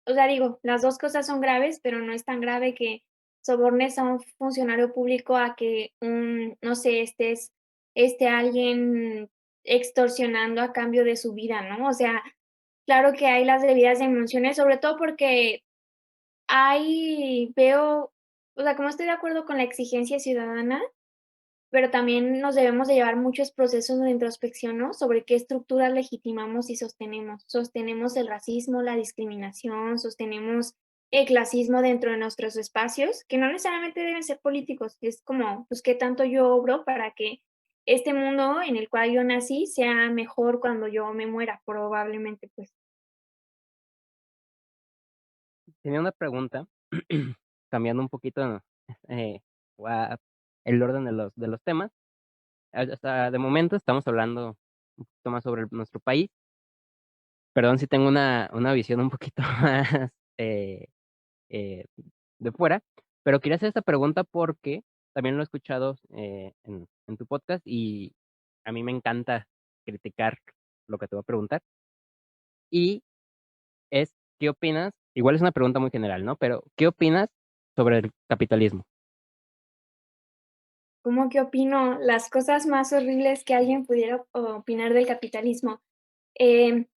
o sea, digo, las 2 cosas son graves, pero no es tan grave que sobornes a un funcionario público a que no sé, esté alguien extorsionando a cambio de su vida, ¿no? O sea, claro que hay las debidas dimensiones, sobre todo porque veo, o sea, como estoy de acuerdo con la exigencia ciudadana, pero también nos debemos de llevar muchos procesos de introspección, ¿no? Sobre qué estructuras legitimamos y sostenemos. Sostenemos el racismo, la discriminación, sostenemos el clasismo dentro de nuestros espacios, que no necesariamente deben ser políticos. Es como, pues, qué tanto yo obro para que este mundo en el cual yo nací sea mejor cuando yo me muera, probablemente, pues. Tenía una pregunta, cambiando un poquito, eh, gua el orden de los temas. Hasta de momento estamos hablando un poquito más sobre nuestro país. Perdón si tengo una visión un poquito más, eh eh, de fuera, pero quería hacer esta pregunta porque también lo he escuchado, en tu podcast y a mí me encanta criticar lo que te voy a preguntar, y es, ¿qué opinas? Igual es una pregunta muy general, ¿no? Pero, ¿qué opinas sobre el capitalismo? ¿Cómo que opino? Las cosas más horribles que alguien pudiera opinar del capitalismo.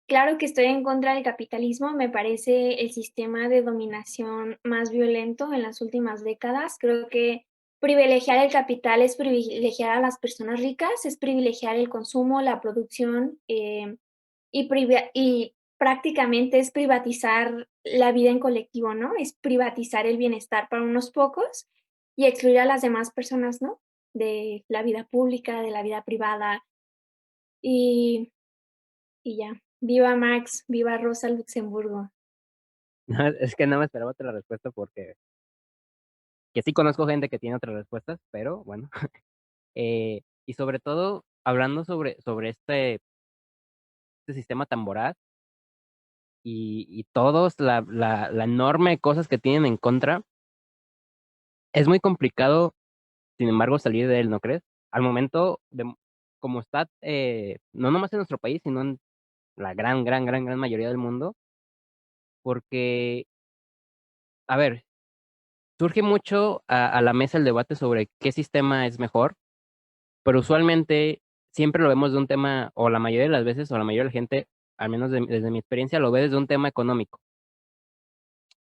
Claro que estoy en contra del capitalismo, me parece el sistema de dominación más violento en las últimas décadas. Creo que privilegiar el capital es privilegiar a las personas ricas, es privilegiar el consumo, la producción, y prácticamente es privatizar la vida en colectivo, ¿no? Es privatizar el bienestar para unos pocos y excluir a las demás personas, ¿no? De la vida pública, de la vida privada, y y ya. Viva Max, viva Rosa Luxemburgo. No, es que no me esperaba otra respuesta porque que sí conozco gente que tiene otras respuestas, pero bueno. Y sobre todo, hablando sobre este sistema tan voraz y todos la enorme cosas que tienen en contra, es muy complicado, sin embargo, salir de él, ¿no crees? Al momento de como está, no nomás en nuestro país, sino en la gran mayoría del mundo, porque, a ver, surge mucho a la mesa el debate sobre qué sistema es mejor, pero usualmente siempre lo vemos de un tema, o la mayoría de las veces, o la mayoría de la gente, al menos desde mi experiencia, lo ve desde un tema económico.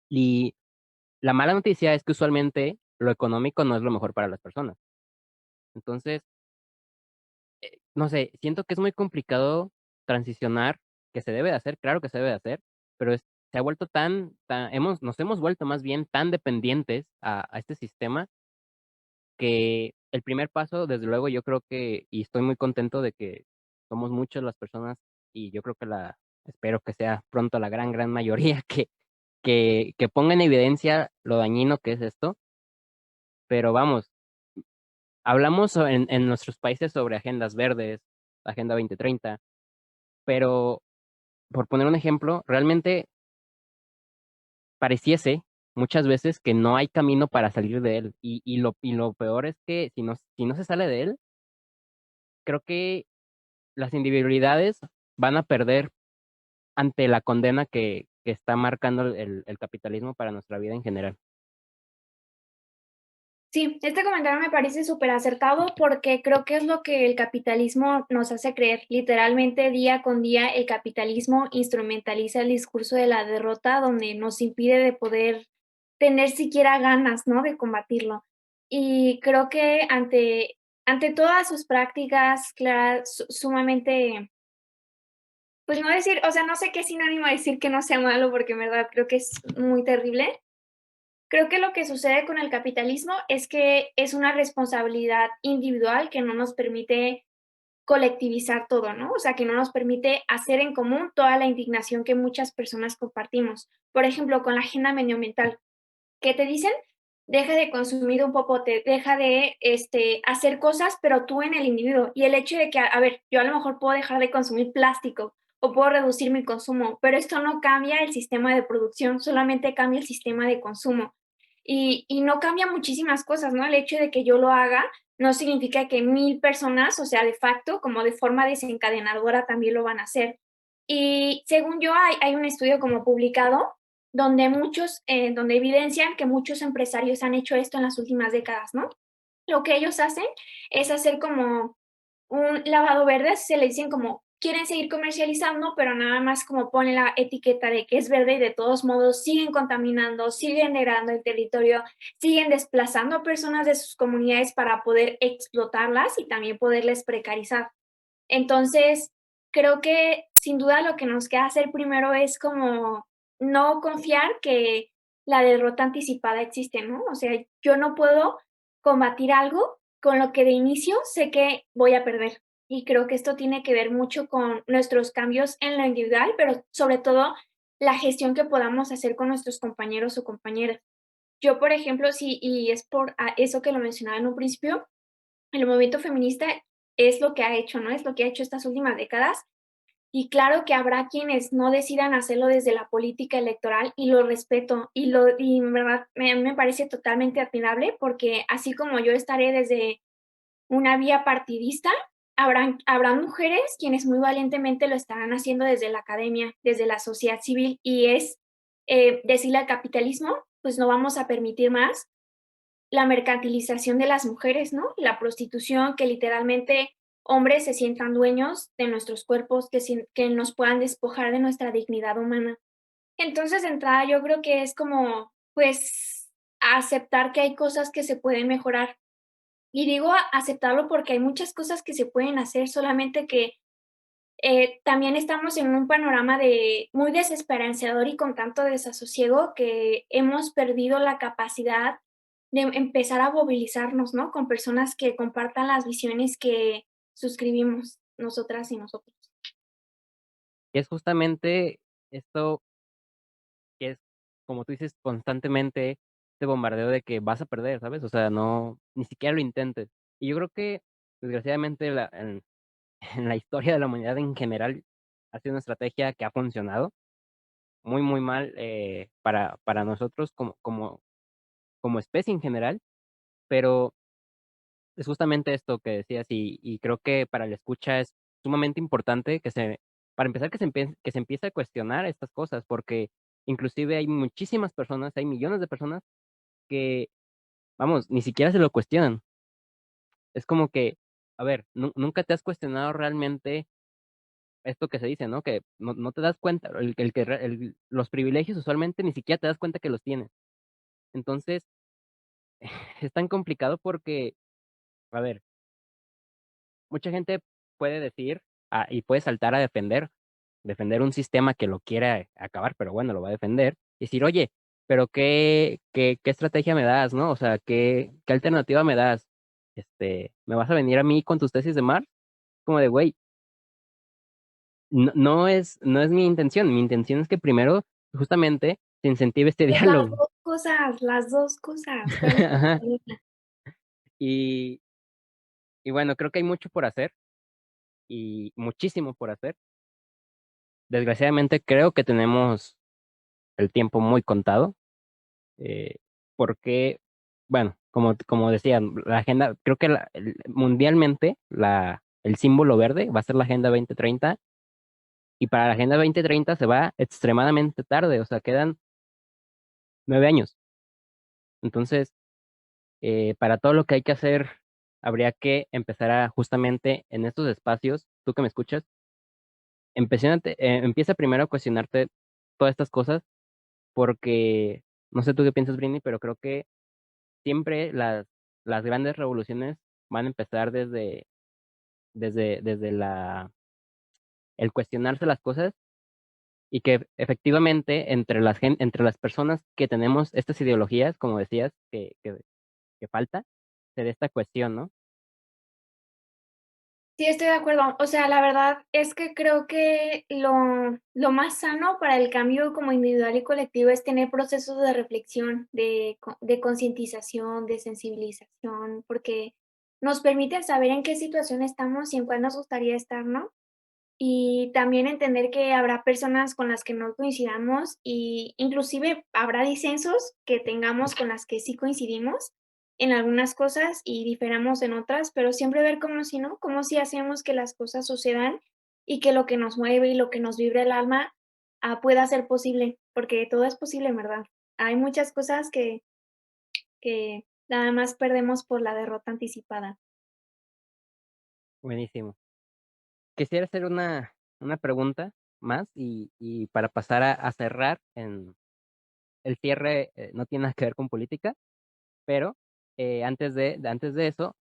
Y la mala noticia es que usualmente lo económico no es lo mejor para las personas. Entonces, no sé, siento que es muy complicado transicionar, que se debe de hacer, claro que se debe de hacer, pero se ha vuelto nos hemos vuelto más bien tan dependientes a este sistema que el primer paso, desde luego, yo creo que, y estoy muy contento de que somos muchas las personas, y yo creo que espero que sea pronto la gran mayoría que ponga en evidencia lo dañino que es esto, pero vamos, hablamos en nuestros países sobre agendas verdes, Agenda 2030, pero por poner un ejemplo, realmente pareciese muchas veces que no hay camino para salir de él. Y lo peor es que si no se sale de él, creo que las individualidades van a perder ante la condena que está marcando el capitalismo para nuestra vida en general. Sí, este comentario me parece súper acertado porque creo que es lo que el capitalismo nos hace creer. Literalmente, día con día, el capitalismo instrumentaliza el discurso de la derrota, donde nos impide de poder tener siquiera ganas, ¿no?, de combatirlo. Y creo que ante todas sus prácticas claras, sumamente, pues, no decir, o sea, no sé qué sinónimo decir que no sea malo, porque en verdad creo que es muy terrible. Creo que lo que sucede con el capitalismo es que es una responsabilidad individual que no nos permite colectivizar todo, ¿no? O sea, que no nos permite hacer en común toda la indignación que muchas personas compartimos. Por ejemplo, con la agenda medioambiental, ¿qué te dicen? Deja de consumir un popote, deja de, hacer cosas, pero tú en el individuo. Y el hecho de que, a ver, yo a lo mejor puedo dejar de consumir plástico o puedo reducir mi consumo, pero esto no cambia el sistema de producción, solamente cambia el sistema de consumo. Y no cambia muchísimas cosas, ¿no? El hecho de que yo lo haga no significa que 1000 personas, o sea, de facto, como de forma desencadenadora, también lo van a hacer. Y según yo, hay un estudio como publicado donde donde evidencian que muchos empresarios han hecho esto en las últimas décadas, ¿no? Lo que ellos hacen es hacer como un lavado verde, se le dicen como quieren seguir comercializando, pero nada más como ponen la etiqueta de que es verde y de todos modos siguen contaminando, siguen degradando el territorio, siguen desplazando a personas de sus comunidades para poder explotarlas y también poderles precarizar. Entonces, creo que sin duda lo que nos queda hacer primero es como no confiar que la derrota anticipada existe, ¿no? O sea, yo no puedo combatir algo con lo que de inicio sé que voy a perder. Y creo que esto tiene que ver mucho con nuestros cambios en lo individual, pero sobre todo la gestión que podamos hacer con nuestros compañeros o compañeras. Yo, por ejemplo, sí, y es por eso que lo mencionaba en un principio, el movimiento feminista es lo que ha hecho, ¿no? Es lo que ha hecho estas últimas décadas. Y claro que habrá quienes no decidan hacerlo desde la política electoral y lo respeto y en verdad me parece totalmente admirable porque así como yo estaré desde una vía partidista, habrán mujeres quienes muy valientemente lo estarán haciendo desde la academia, desde la sociedad civil y es decirle al capitalismo, pues no vamos a permitir más la mercantilización de las mujeres, ¿no? La prostitución, que literalmente hombres se sientan dueños de nuestros cuerpos, que nos puedan despojar de nuestra dignidad humana. Entonces, de entrada, yo creo que es como, pues, aceptar que hay cosas que se pueden mejorar. Y digo aceptarlo porque hay muchas cosas que se pueden hacer, solamente que también estamos en un panorama de muy desesperanzador y con tanto desasosiego que hemos perdido la capacidad de empezar a movilizarnos, ¿no? Con personas que compartan las visiones que suscribimos nosotras y nosotros. Y es justamente esto que es, como tú dices, constantemente este bombardeo de que vas a perder, ¿sabes? O sea, no, ni siquiera lo intentes. Y yo creo que, desgraciadamente, en la historia de la humanidad en general, ha sido una estrategia que ha funcionado muy, muy mal, para nosotros como especie en general, pero es justamente esto que decías, y creo que para la escucha es sumamente importante para empezar, que se empiece a cuestionar estas cosas, porque inclusive hay muchísimas personas, hay millones de personas que, vamos, ni siquiera se lo cuestionan. Es como que, a ver, nunca te has cuestionado realmente esto que se dice, ¿no? Que no te das cuenta, el que re el los privilegios usualmente ni siquiera te das cuenta que los tienes. Entonces, es tan complicado porque, a ver, mucha gente puede decir, y puede saltar a defender un sistema que lo quiere acabar, pero bueno, lo va a defender, y decir: "Oye, pero ¿qué estrategia me das?", ¿no? O sea, ¿qué alternativa me das? ¿Me vas a venir a mí con tus tesis de Marx? Como de, güey, no es mi intención es que primero, justamente, se incentive este Pues las diálogo. 2 cosas, las 2 cosas. ¿Cuál es tu Ajá. pregunta? Y y bueno, creo que hay mucho por hacer, y muchísimo por hacer. Desgraciadamente, creo que tenemos el tiempo muy contado, eh, porque, bueno, como decía, la agenda, creo que mundialmente, el símbolo verde va a ser la Agenda 2030, y para la Agenda 2030 se va extremadamente tarde, o sea, quedan 9 años. Entonces, para todo lo que hay que hacer, habría que empezar a justamente en estos espacios, tú que me escuchas, empieza primero a cuestionarte todas estas cosas, porque no sé tú qué piensas, Brini, pero creo que siempre las grandes revoluciones van a empezar desde el cuestionarse las cosas, y que efectivamente entre las personas que tenemos estas ideologías, como decías, que falta, se dé esta cuestión, ¿no? Sí, estoy de acuerdo. O sea, la verdad es que creo que lo más sano para el cambio como individual y colectivo es tener procesos de reflexión, de concientización, de sensibilización, porque nos permiten saber en qué situación estamos y en cuál nos gustaría estar, ¿no? Y también entender que habrá personas con las que no coincidamos y inclusive habrá disensos que tengamos con las que sí coincidimos en algunas cosas y diferamos en otras, pero siempre ver cómo si no, cómo si hacemos que las cosas sucedan y que lo que nos mueve y lo que nos vibra el alma, pueda ser posible, porque todo es posible, en verdad. Hay muchas cosas que nada más perdemos por la derrota anticipada. Buenísimo. Quisiera hacer una pregunta más, y para pasar a cerrar en el cierre, no tiene nada que ver con política, pero, antes de eso,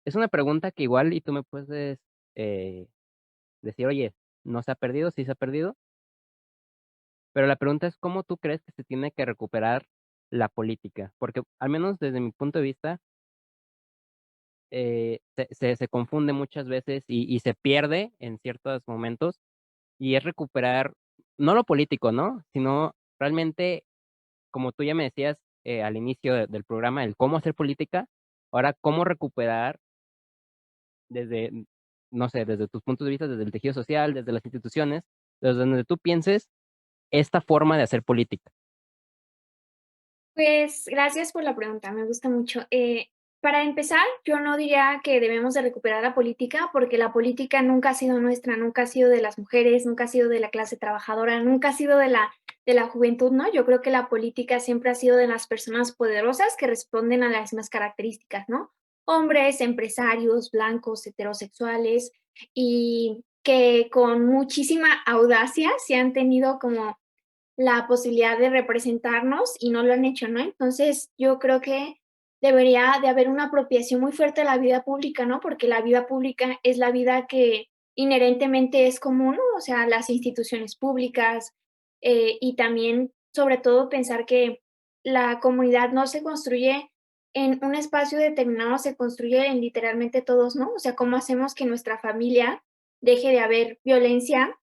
es una pregunta que igual y tú me puedes, eh, decir: "Oye, no se ha perdido, sí se ha perdido", pero la pregunta es, ¿cómo tú crees que se tiene que recuperar la política? Porque, al menos desde mi punto de vista, se confunde muchas veces y se pierde en ciertos momentos, y es recuperar, no lo político, ¿no? Sino realmente, como tú ya me decías, al inicio del programa, el cómo hacer política, ahora cómo recuperar desde, no sé, desde tus puntos de vista, desde el tejido social, desde las instituciones, desde donde tú pienses esta forma de hacer política. Pues, gracias por la pregunta, me gusta mucho. Para empezar, yo no diría que debemos de recuperar la política, porque la política nunca ha sido nuestra, nunca ha sido de las mujeres, nunca ha sido de la clase trabajadora, nunca ha sido de la juventud, ¿no? Yo creo que la política siempre ha sido de las personas poderosas que responden a las mismas características, ¿no? Hombres, empresarios, blancos, heterosexuales, y que con muchísima audacia se han tenido como la posibilidad de representarnos y no lo han hecho, ¿no? Entonces, yo creo que debería de haber una apropiación muy fuerte de la vida pública, ¿no? Porque la vida pública es la vida que inherentemente es común, ¿no? O sea, las instituciones públicas, y también, sobre todo, pensar que la comunidad no se construye en un espacio determinado, se construye en literalmente todos, ¿no? O sea, ¿cómo hacemos que nuestra familia deje de haber violencia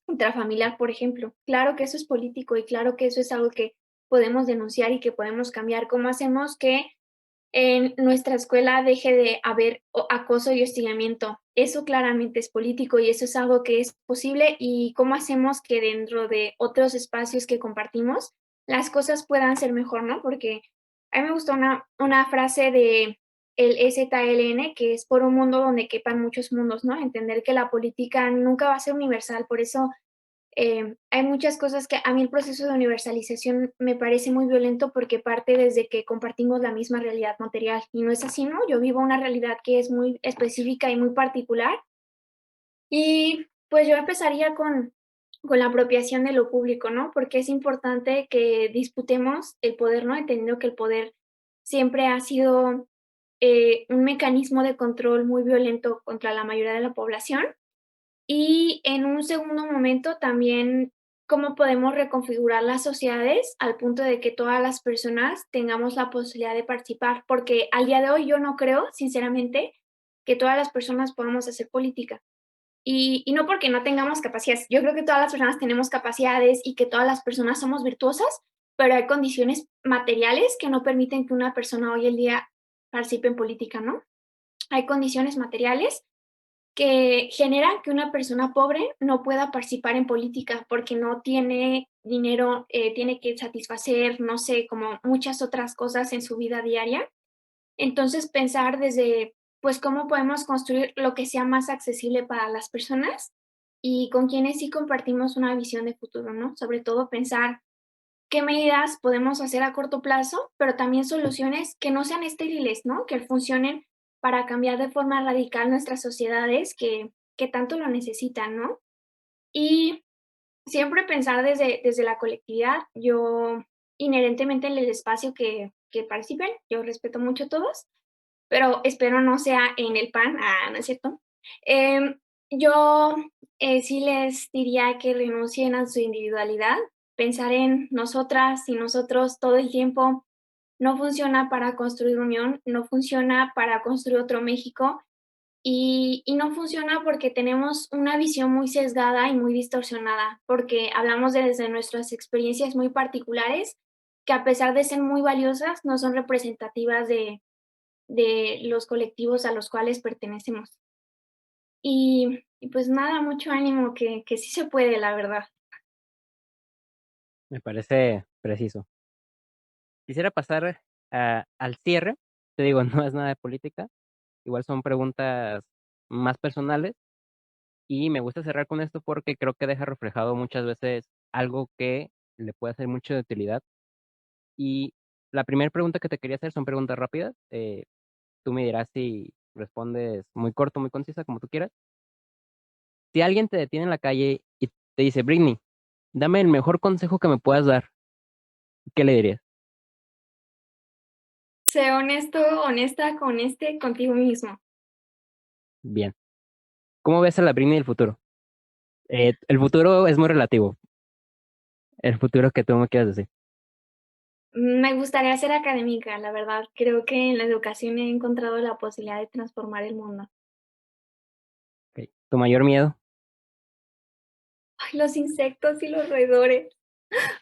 intrafamiliar, por ejemplo? Claro que eso es político y claro que eso es algo que podemos denunciar y que podemos cambiar. ¿Cómo hacemos que en nuestra escuela deje de haber acoso y hostigamiento? Eso claramente es político y eso es algo que es posible. ¿Y cómo hacemos que dentro de otros espacios que compartimos las cosas puedan ser mejor, no? Porque a mí me gustó una frase de el EZLN, que es por un mundo donde quepan muchos mundos, ¿no? Entender que la política nunca va a ser universal, por eso hay muchas cosas que a mí el proceso de universalización me parece muy violento porque parte desde que compartimos la misma realidad material y no es así, ¿no? Yo vivo una realidad que es muy específica y muy particular y pues yo empezaría con la apropiación de lo público, ¿no? Porque es importante que disputemos el poder, ¿no? Entendiendo que el poder siempre ha sido un mecanismo de control muy violento contra la mayoría de la población y en un segundo momento también, cómo podemos reconfigurar las sociedades al punto de que todas las personas tengamos la posibilidad de participar, porque al día de hoy yo no creo, sinceramente, que todas las personas podamos hacer política. Y no porque no tengamos capacidades. Yo creo que todas las personas tenemos capacidades y que todas las personas somos virtuosas, pero hay condiciones materiales que no permiten que una persona hoy en día participe en política, ¿no? Hay condiciones materiales que generan que una persona pobre no pueda participar en política porque no tiene dinero, tiene que satisfacer, no sé, como muchas otras cosas en su vida diaria. Entonces, pensar desde, pues, cómo podemos construir lo que sea más accesible para las personas y con quienes sí compartimos una visión de futuro, ¿no? Sobre todo pensar qué medidas podemos hacer a corto plazo, pero también soluciones que no sean estériles, ¿no? Que funcionen para cambiar de forma radical nuestras sociedades que tanto lo necesitan, ¿no? Y siempre pensar desde la colectividad. Yo, inherentemente en el espacio que participen, yo respeto mucho a todos, pero espero no sea en el PAN, no es cierto. Yo, sí les diría que renuncien a su individualidad, pensar en nosotras y nosotros todo el tiempo no funciona para construir unión, no funciona para construir otro México, y no funciona porque tenemos una visión muy sesgada y muy distorsionada, porque hablamos desde nuestras experiencias muy particulares, que a pesar de ser muy valiosas, no son representativas de los colectivos a los cuales pertenecemos. Y pues nada, mucho ánimo, que sí se puede, la verdad. Me parece preciso. Quisiera pasar al cierre. Te digo, no es nada de política, igual son preguntas más personales, y me gusta cerrar con esto porque creo que deja reflejado muchas veces algo que le puede ser mucho de utilidad. Y la primera pregunta que te quería hacer son preguntas rápidas. Tú me dirás si respondes muy corto, muy concisa, como tú quieras. Si alguien te detiene en la calle y te dice: "Britney, dame el mejor consejo que me puedas dar", ¿qué le dirías? Sé honesto, honesta con contigo mismo. Bien. ¿Cómo ves a la Britney del futuro? El futuro es muy relativo, el futuro que tú me quieras decir. Me gustaría ser académica, la verdad. Creo que en la educación he encontrado la posibilidad de transformar el mundo. Okey. ¿Tu mayor miedo? Ay, los insectos y los roedores.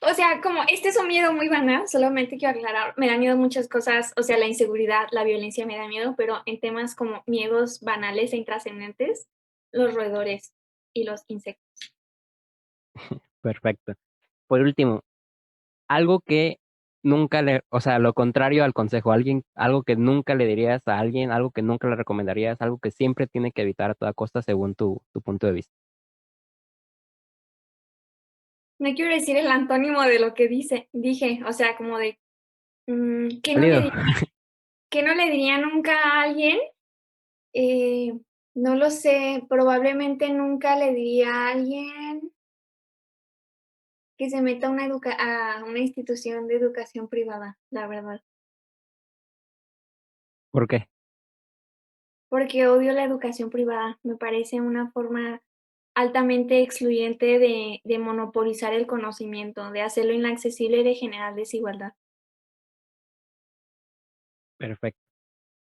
O sea, como este es un miedo muy banal, solamente quiero aclarar, me da miedo muchas cosas, o sea, la inseguridad, la violencia me da miedo, pero en temas como miedos banales e intrascendentes, los roedores y los insectos. Perfecto. Por último, algo que nunca le o sea, lo contrario al consejo, alguien algo que nunca le dirías a alguien, algo que nunca le recomendarías, algo que siempre tiene que evitar a toda costa según tu punto de vista. No quiero decir el antónimo de lo que dije, o sea, como de, que no le Válido. di que no le diría nunca a alguien, eh, no lo sé, probablemente nunca le diría a alguien que se meta a una institución de educación privada, la verdad. ¿Por qué? Porque odio la educación privada, me parece una forma altamente excluyente de monopolizar el conocimiento, de hacerlo inaccesible y de generar desigualdad. Perfecto.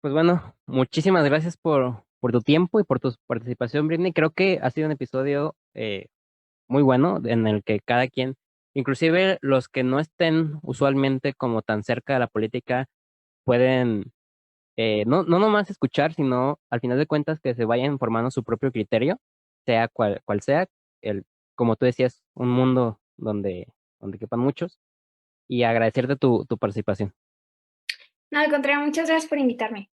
Pues bueno, muchísimas gracias por tu tiempo y por tu participación, Britney. Creo que ha sido un episodio, muy bueno, en el que cada quien, inclusive los que no estén usualmente como tan cerca de la política, pueden, no nomás escuchar, sino al final de cuentas que se vayan formando su propio criterio, sea cual sea, el como tú decías, un mundo donde quepan muchos, y agradecerte tu participación. No, al contrario, muchas gracias por invitarme.